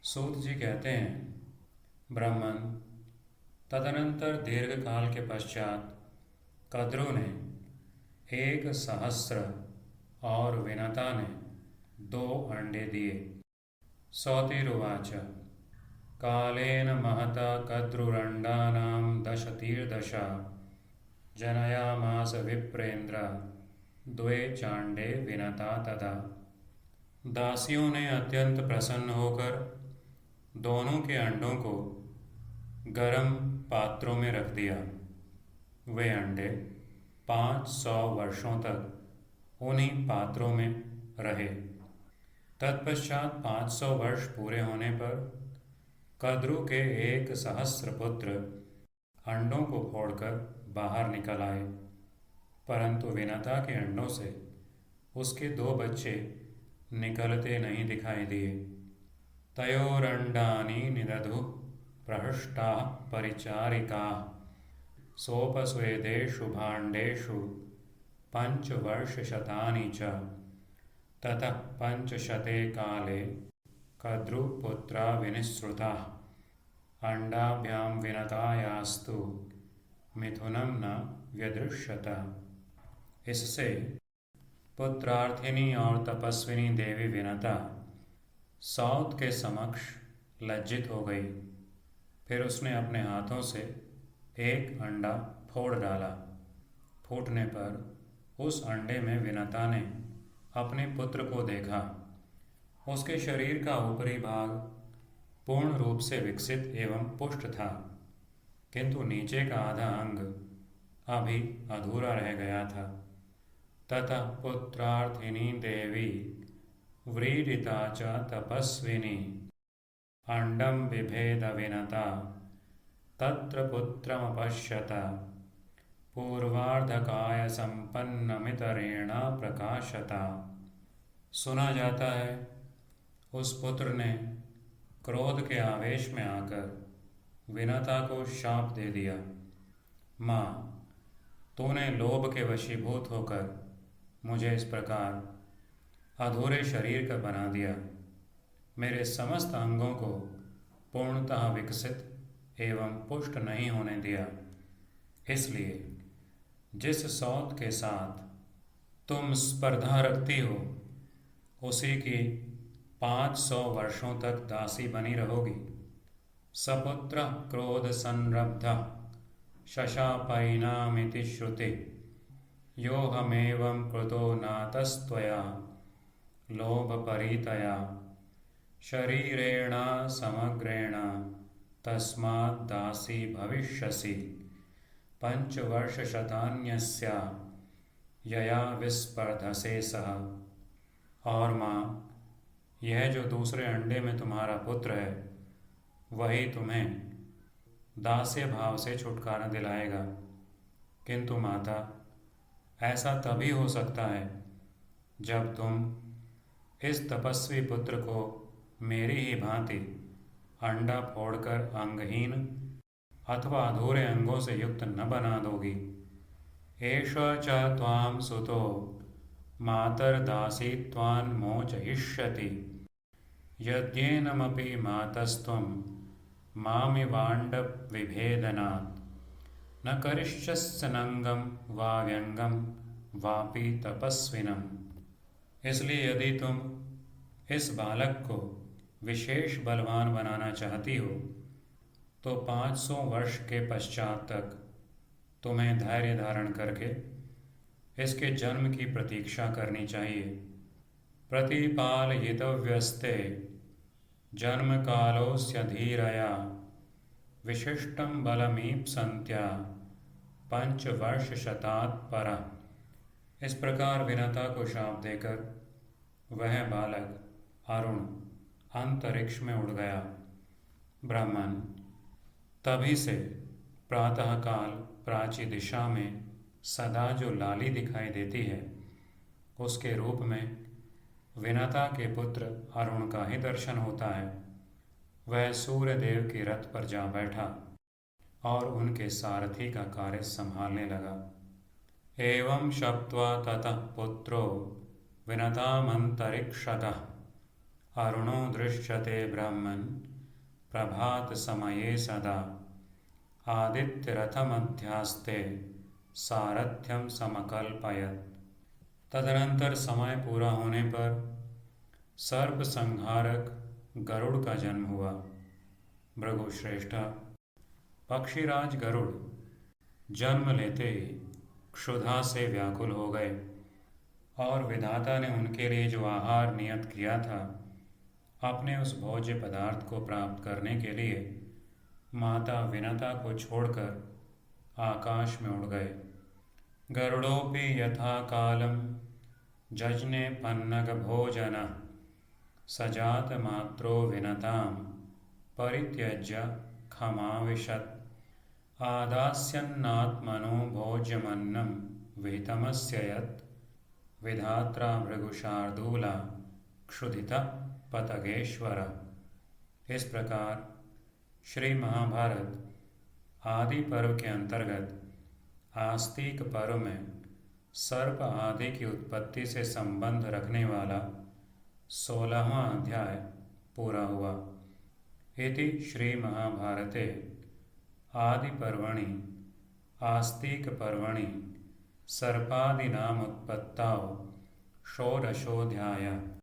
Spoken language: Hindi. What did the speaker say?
सूत जी कहते हैं, ब्राह्मण, तदनंतर दीर्घ काल के पश्चात कद्रु ने 1,000 और विनता ने 2 अंडे दिए। सौतिरुवाच कालेन महता कद्रुरण्डानां 10 जनयामास विप्रेन्द्र 2 चाण्डे विनता तदा। दासियों ने अत्यंत प्रसन्न होकर दोनों के अंडों को गर्म पात्रों में रख दिया। वे अंडे 500 वर्षों तक उन्हीं पात्रों में रहे। तत्पश्चात 500 वर्ष पूरे होने पर कद्रु के 1,000 पुत्र अंडों को फोड़कर बाहर निकल आए, परंतु विनता के अंडों से उसके 2 बच्चे निकलते नहीं दिखाई दिए। तयोरंडानि निदधु प्रहृष्टा परिचारिका सोपस्वेदेषु भाण्डेषु 5 वर्षशतानि च। ततः 500 काले कद्रुपुत्रा विनिसृता अंडाभ्यां विनतायास्तु मिथुनं न व्यदृश्यत। इससे पुत्रार्थिनी और तपस्विनी देवी विनता सौत के समक्ष लज्जित हो गई। फिर उसने अपने हाथों से एक अंडा फोड़ डाला। फूटने पर उस अंडे में विनता ने अपने पुत्र को देखा। उसके शरीर का ऊपरी भाग पूर्ण रूप से विकसित एवं पुष्ट था, किंतु नीचे का आधा अंग अभी अधूरा रह गया था। ततः पुत्रार्थिनी देवी व्रीडिता च तपस्विनी अंडं बिभेद विनता तत्र पुत्रमपश्यत पूर्वार्धकाय संपन्नमितरेण प्रकाशता। सुना जाता है उस पुत्र ने क्रोध के आवेश में आकर विनता को शाप दे दिया। माँ, तूने लोभ के वशीभूत होकर मुझे इस प्रकार अधूरे शरीर का बना दिया, मेरे समस्त अंगों को पूर्णतः विकसित एवं पुष्ट नहीं होने दिया। इसलिए जिस सौत के साथ तुम स्पर्धा रखती हो, उसी की 500 वर्षों तक दासी बनी रहोगी। सपुत्र क्रोध संरब्ध शशापैनामिति श्रुति योऽहमेवं कृतो नातस्त्वया लोभपरीतया शरीरेण समग्रेण तस्मात् दासी भविष्यसि 5 वर्षशतान्यस्या यया विस्पर्धसे सह। और माँ, यह जो दूसरे अंडे में तुम्हारा पुत्र है, वही तुम्हें दास्य भाव से छुटकारा दिलाएगा। किंतु माता, ऐसा तभी हो सकता है जब तुम इस तपस्वी पुत्र को मेरी ही भांति अंडा फोड़कर अंगहीन अथवा अधूरे अंगों से युक्त न बना दोगी। एष च त्वां सुतो मातर्दासी त्वां मोचयिष्यति यद्येनमपि मातस्त्वं मामिवाण्डविभेदनात् न करिष्यस्य नंगम वा व्यंगम वापि तपस्विनम। इसलिए यदि तुम इस बालक को विशेष बलवान बनाना चाहती हो, तो 500 वर्ष के पश्चात तक तुम्हें धैर्य धारण करके इसके जन्म की प्रतीक्षा करनी चाहिए। प्रतिपालयितव्यस्ते जन्म कालोस्य धीरया विशिष्टं बलमीप्सन्त्या 5 वर्षशतात् परः। इस प्रकार विनता को शाप देकर वह बालक अरुण अंतरिक्ष में उड़ गया। ब्राह्मण, तभी से प्रातःकाल प्राची दिशा में सदा जो लाली दिखाई देती है, उसके रूप में विनता के पुत्र अरुण का ही दर्शन होता है। वह सूर्यदेव की रथ पर जा बैठा और उनके सारथी का कार्य संभालने लगा। एवं शप्त्वा ततः पुत्रो विनतामंतरिक्षतः अरुणो दृश्यते ब्रह्मन् प्रभातसमये सदा आदित्यरथमध्यास्ते सारथ्यम समकल्पयत्। तदनंतर समय पूरा होने पर सर्प संहारक गरुड़ का जन्म हुआ। भृगुश्रेष्ठ, पक्षीराज गरुड़ जन्म लेते ही क्षुधा से व्याकुल हो गए और विधाता ने उनके लिए जो आहार नियत किया था, अपने उस भोज्य पदार्थ को प्राप्त करने के लिए माता विनता को छोड़कर आकाश में उड़ गए। गरुड़ोपि यथा कालम जजने पन्नग भोजन सजात मात्रो विनताम परित्यज्य खमाविशत्। आदास्यन्नात्मनो भोज्यमन्नं विहितमस्य यत् विधात्रा भृगुशार्दूला क्षुधिता पतगेश्वर। इस प्रकार श्री महाभारत आदि पर्व के अंतर्गत आस्तिक पर्व में सर्प आदि की उत्पत्ति से संबंध रखने वाला 16वां अध्याय पूरा हुआ। इति श्री महाभारते आदि पर्वणि आस्तिक पर्वणि सर्पादीनाम उत्पत्तौ षोडशोऽध्यायः।